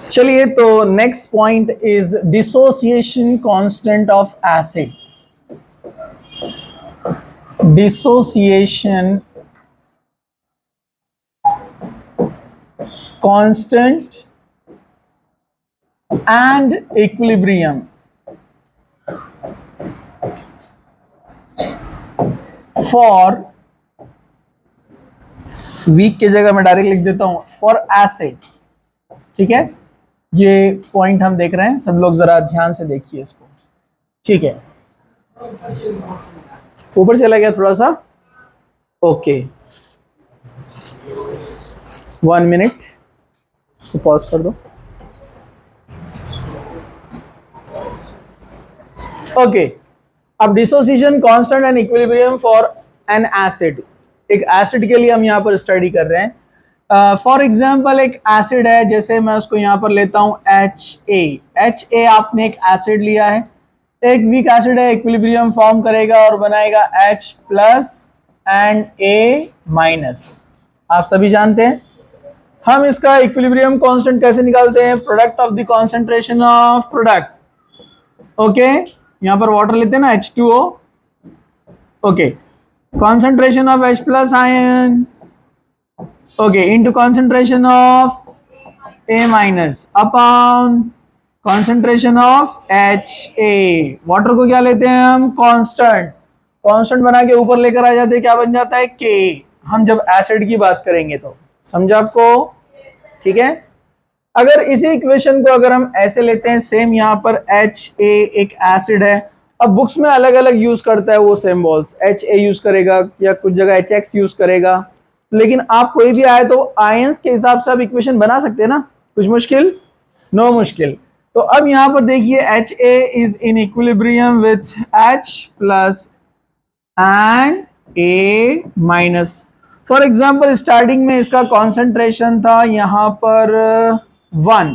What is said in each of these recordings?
चलिए, तो next point is dissociation constant of acid. Dissociation constant and equilibrium for, weak की जगह मैं डायरेक्ट लिख देता हूं, फॉर एसिड। ठीक है, ये पॉइंट हम देख रहे हैं, सब लोग जरा ध्यान से देखिए इसको। ठीक है, ऊपर चला गया थोड़ा सा। ओके, 1 मिनट, इसको पॉज कर दो। ओके, अब dissociation constant and equilibrium for an acid. एक एसिड के लिए हम यहाँ पर स्टडी कर रहे हैं। फॉर एग्जाम्पल एक एसिड है, जैसे मैं उसको यहाँ पर लेता हूँ HA। आपने एक एसिड लिया है, एक वीक एसिड है, इक्विलिब्रियम फॉर्म करेगा और बनाएगा H plus and A minus. आप सभी जानते हैं। हम इसका इक्विलिब्रियम कांस्टेंट कैसे निकालते हैं? Product of the concentration of product. Okay, यहां पर वाटर लेते हैं ना, H2O। Okay, concentration of H plus ion, okay, into concentration of A minus upon concentration of HA। Water को क्या लेते हैं हम? कांस्टेंट। कांस्टेंट बना के ऊपर लेकर आ जाते हैं, क्या बन जाता है? K। हम जब एसिड की बात करेंगे तो समझा आपको? ठीक है, अगर इसी इक्वेशन को अगर हम ऐसे लेते हैं, सेम यहां पर HA एक एसिड है। अब बुक्स में अलग अलग यूज करता है वो सिंबल्स, HA यूज करेगा या कुछ जगह HX यूज करेगा, लेकिन आप कोई भी आए तो आयंस के हिसाब से आप इक्वेशन बना सकते हैं ना। कुछ मुश्किल? नो मुश्किल। तो अब यहां पर देखिए, HA is in equilibrium with H plus and A minus. For example starting में इसका कॉन्सेंट्रेशन था यहां पर 1,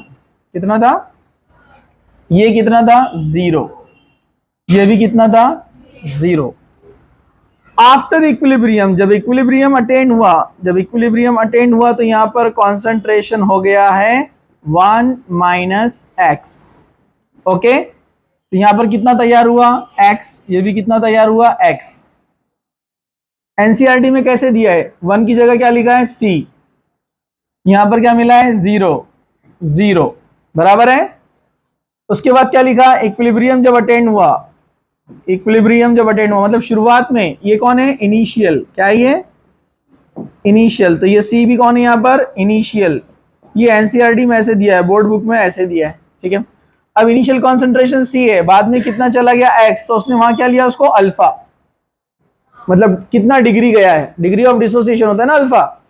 कितना था? ये कितना था? 0। ये भी कितना था? 0। आफ्टर इक्विलिब्रियम, जब इक्विलिब्रियम अटेन हुआ तो यहां पर कॉन्सेंट्रेशन हो गया है 1 माइनस एक्स। ओके, तो यहां पर कितना तैयार हुआ? x। ये भी कितना तैयार हुआ? x। एनसीईआरटी में कैसे दिया है? 1 की जगह क्या लिखा है? c। यहां पर क्या मिला है? 0 0 बराबर है। उसके बाद क्या लिखा? इक्विलिब्रियम जब अटेन हुआ, मतलब शुरुआत में, ये कौन है? इनिशियल। क्या है ये? इनिशियल। तो ये सी भी कौन है यहां पर? इनिशियल। ये एनसीईआरटी में ऐसे दिया है, बोर्ड बुक में ऐसे दिया है। ठीक है, अब इनिशियल कॉन्सेंट्रेशन सी है, बाद में कितना चला गया? एक्स। तो उसने वहां क्या लिया? उसको अल्फा, मतलब कितना डिग्री गया है, डिग्री ऑफ डिसोसिएशन होता है ना अल्फा,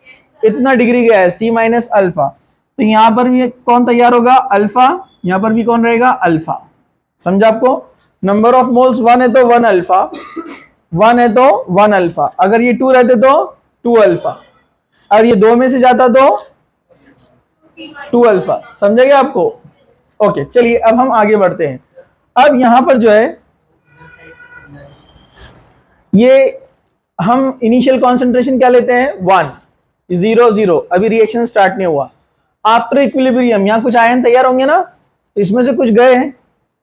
इतना डिग्री गया है, सी माइनस अल्फा। तो यहां पर भी कौन तैयार होगा? अल्फा। यहां पर भी कौन रहेगा? अल्फा। समझा आपको? नंबर ऑफ मोल्स 1 है तो 1 अल्फा, 1 है तो 1 अल्फा। अगर ये 2 रहते तो 2 अल्फा, और ये 2 में से जाता तो 2 अल्फा। समझेंगे आपको? ओके, चलिए अब हम आगे बढ़ते हैं। अब यहां पर जो है, ये हम इनिशियल कॉन्सेंट्रेशन क्या लेते हैं? 1 0 0। अभी रिएक्शन स्टार्ट नहीं हुआ। आफ्टर इक्विलिब्रियम यहां कुछ आयन तैयार होंगे ना, तो इसमें से कुछ गए हैं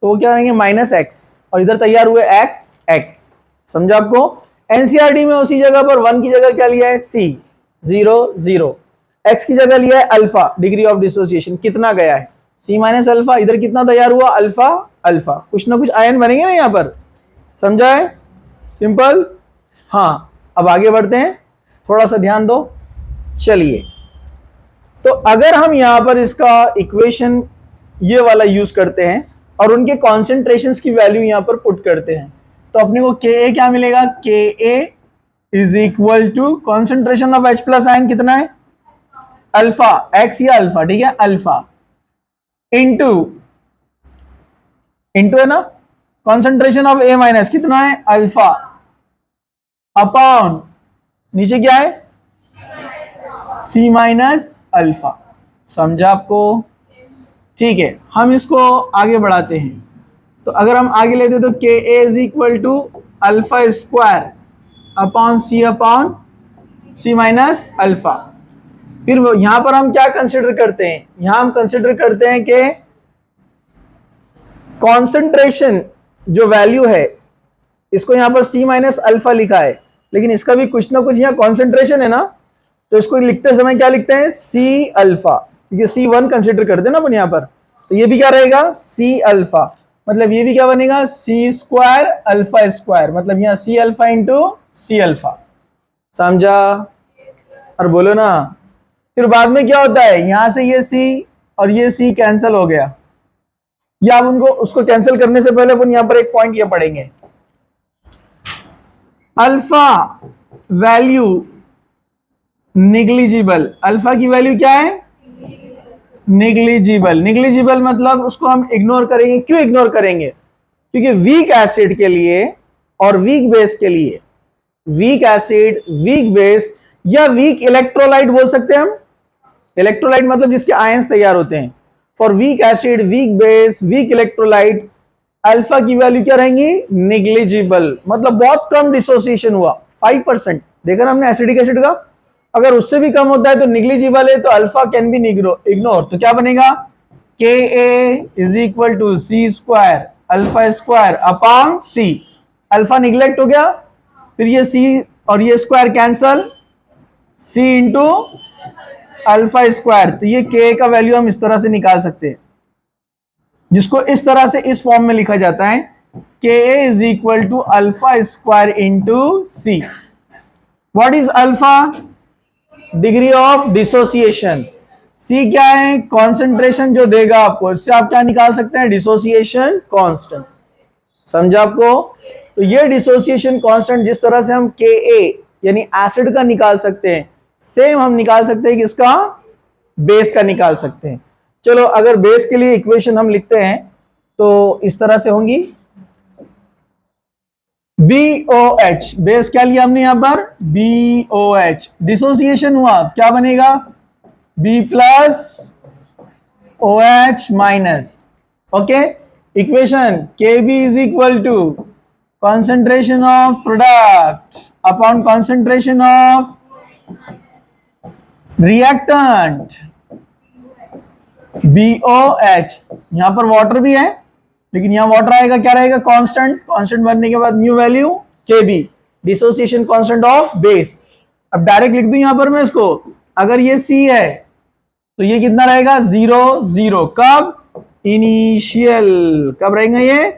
तो वो क्या होंगे? माइनस एक्स, और इधर तैयार हुए एक्स एक्स। समझा आपको? एनसीईआरटी में उसी जगह पर 1 की जगह क्या लिया है? सी 0 0। एक्स की जगह लिया है अल्फा, डिग्री ऑफ डिसोसिएशन कितना गया है? सी माइनस अल्फा। इधर कितना तैयार हुआ? Alpha alpha. कुछ ना कुछ आयन बनेंगे ना यहां पर। समझा है? सिंपल। हाँ, अब आगे बढ़ते हैं, थोड़ा सा ध्यान दो। चलिए, तो अगर हम यहां पर इसका इक्वेशन ये वाला यूज करते हैं और उनके कॉन्सेंट्रेशंस की वैल्यू यहां पर पुट करते हैं, तो अपने को Ka क्या मिलेगा? Ka is equal to concentration of H plus ion कितना है? अल्फा, एक्स या अल्फा, ठीक है, अल्फा इंटू है ना, कॉन्सेंट्रेशन ऑफ A माइनस कितना है? अल्फा, अपॉन नीचे क्या है? C minus alpha. समझा आपको? ठीक है, हम इसको आगे बढ़ाते हैं। तो अगर हम आगे लेते तो Ka is equal to alpha square upon C minus alpha. फिर यहां पर हम क्या कंसिडर करते हैं, यहां हम कंसिडर करते हैं कि कॉन्सेंट्रेशन जो वैल्यू है, इसको यहां पर C माइनस अल्फा लिखा है, लेकिन इसका भी कुछ ना कुछ यहाँ कॉन्सेंट्रेशन है ना, तो इसको लिखते समय क्या लिखते हैं, C अल्फा, क्योंकि C1 कंसिडर करते हैं ना अपन यहाँ पर, तो ये भी क्या रहेगा C अल्फा, मतलब ये भी क्या बनेगा C स्क्वायर अल्फा स्क्वायर, मतलब यहाँ C alpha into C alpha. समझा? और बोलो ना, फिर बाद में क्या होता है, यहां से ये C और ये C कैंसिल हो गया, या आप उनको उसको कैंसिल करने से पहले अपन यहां पर एक पॉइंट ये पढ़ेंगे, अल्फा वैल्यू निग्लिजिबल, अल्फा की वैल्यू क्या है, निग्लिजिबल। निग्लिजिबल मतलब उसको हम इग्नोर करेंगे, क्यों इग्नोर करेंगे, क्योंकि वीक एसिड के लिए और वीक बेस के लिए, वीक एसिड वीक बेस या वीक इलेक्ट्रोलाइट बोल सकते हैं हम, इलेक्ट्रोलाइट मतलब जिसके आयंस तैयार होते हैं, for weak acid weak base weak electrolyte alpha की वैल्यू क्या रहेंगी, निग्लिजिबल, मतलब बहुत कम डिसोसिएशन हुआ, 5%। देखा ना हमने एसिडिक एसिड का, अगर उससे भी कम होता है तो निग्लिजिबल है, तो अल्फा कैन बी इग्नोर, तो क्या बनेगा K A is equal to C square alpha square upon C, alpha neglect हो गया, फिर ये सी और ये square cancel, C into alpha square, तो ये के का वैल्यू हम इस तरह से निकाल सकते हैं, जिसको इस तरह से इस फॉर्म में लिखा जाता है, K A is equal to alpha square into C. What is alpha, degree of dissociation, C क्या है, कॉन्सेंट्रेशन जो देगा आपको, इससे आप क्या निकाल सकते हैं, डिसोसिएशन कांस्टेंट। समझा आपको? तो ये डिसोसिएशन कांस्टेंट जिस तरह से हम के ए यानी एसिड का निकाल सकते हैं, सेम हम निकाल सकते हैं किसका, बेस का निकाल सकते हैं। चलो अगर बेस के लिए इक्वेशन हम लिखते हैं तो इस तरह से होंगी, BOH, बेस क्या लिया हमने यहां पर, BOH, डिसोसिएशन हुआ क्या बनेगा, B plus OH minus, okay, equation KB is equal to concentration of product upon concentration of reactant, BOH, यहां पर वाटर भी है लेकिन यहां वाटर आएगा क्या रहेगा, कांस्टेंट, कांस्टेंट बनने के बाद new value KB, dissociation constant of base. अब डायरेक्ट लिख दूं यहां पर मैं इसको, अगर ये C है तो ये कितना रहेगा, 0 0, कब, इनिशियल, कब रहेगा ये,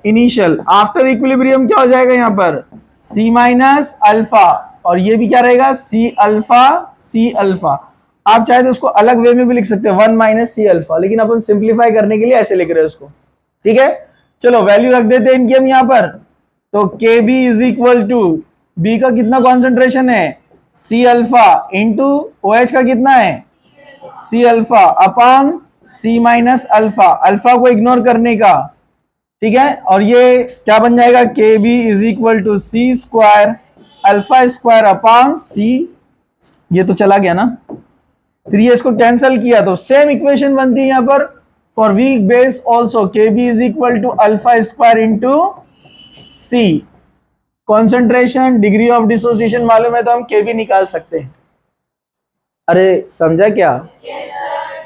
इनिशियल, आफ्टर इक्विलिब्रियम क्या हो जाएगा यहां पर, C माइनस अल्फा, और ये भी क्या रहेगा C अल्फा C अल्फा। आप चाहे तो उसको अलग वे में भी लिख सकते हैं 1 माइनस C अल्फा, लेकिन अपन सिंप्लीफाई करने के लिए ऐसे लिख रहे हैं उसको, ठीक है। चलो वैल्यू रख देते हैं इनकी हम यहां पर, तो KB is equal to B का कितना कॉन्सेंट्रेशन है, C अल्फा इंटू OH का कितना है, C alpha upon C minus alpha, alpha को इग्नोर करने का, ठीक है, और ये क्या बन जाएगा, KB is equal to C square alpha square upon C, ये तो चला गया ना, फिर ये इसको कैंसिल किया तो सेम इक्वेशन बनती है यहां पर, for weak base also KB is equal to alpha square into C, concentration degree of dissociation मालूम है तो हम KB निकाल सकते हैं। अरे समझा क्या?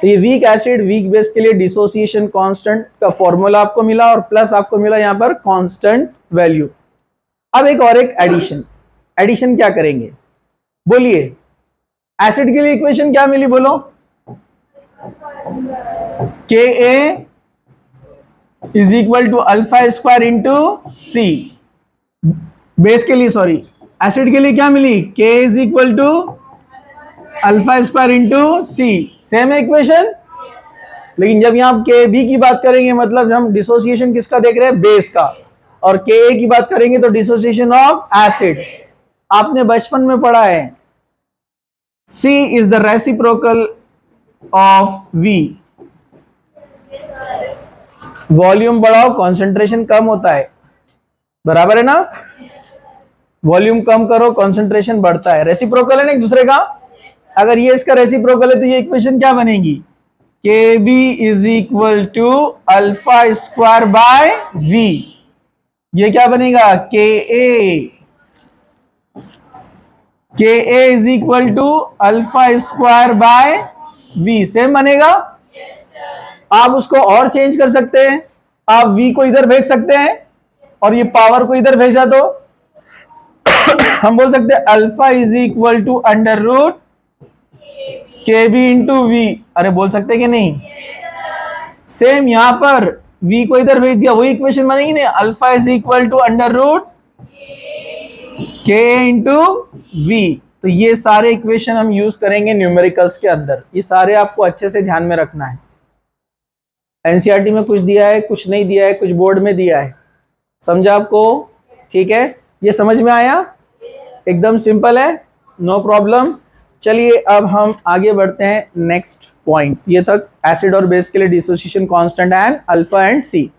तो ये वीक एसिड वीक बेस के लिए डिसोसिएशन कांस्टेंट का फॉर्मूला आपको मिला और प्लस आपको मिला यहां पर कांस्टेंट वैल्यू। अब एक और एक एडिशन, एडिशन क्या करेंगे बोलिए, एसिड के लिए इक्वेशन क्या मिली बोलो, K A is equal to alpha square into C, base के लिए सॉरी, एसिड के लिए क्या मिली, K is equal to alpha square into C, same equation, लेकिन जब यहां के बी की बात करेंगे मतलब हम डिसोसिएशन किसका देख रहे हैं, बेस का, और के ए की बात करेंगे तो डिसोसिएशन ऑफ एसिड। आपने बचपन में पढ़ा है C is the reciprocal of V, volume बढ़ाओ कॉन्सेंट्रेशन कम होता है, बराबर है ना, वॉल्यूम कम करो कॉन्सेंट्रेशन बढ़ता है, रेसिप्रोकल है ना एक दूसरे का। अगर ये इसका रेसिप्रोकल है तो ये इक्वेशन क्या बनेगी, KB is equal to alpha square by V, ये क्या बनेगा, KA K A is equal to alpha square by V, same बनेगा। आप उसको और चेंज कर सकते हैं, आप v को इधर भेज सकते हैं और ये पावर को इधर भेजा तो हम बोल सकते हैं alpha is equal to under root K B into V. अरे बोल सकते हैं कि नहीं? सेम यहां पर v को इधर भेज दिया, वही इक्वेशन बनेगी ना, alpha is equal to under root K into V. तो ये सारे इक्वेशन हम यूज करेंगे न्यूमेरिकल्स के अंदर, ये सारे आपको अच्छे से ध्यान में रखना है। एनसीईआरटी में कुछ दिया है, कुछ नहीं दिया है, कुछ बोर्ड में दिया है, समझा आपको? ठीक है, ये समझ में आया? एकदम सिंपल है, नो प्रॉब्लम। चलिए अब हम आगे बढ़ते हैं नेक्स्ट पॉइंट। ये तक एसिड और बेस के लिए dissociation constant and alpha and C.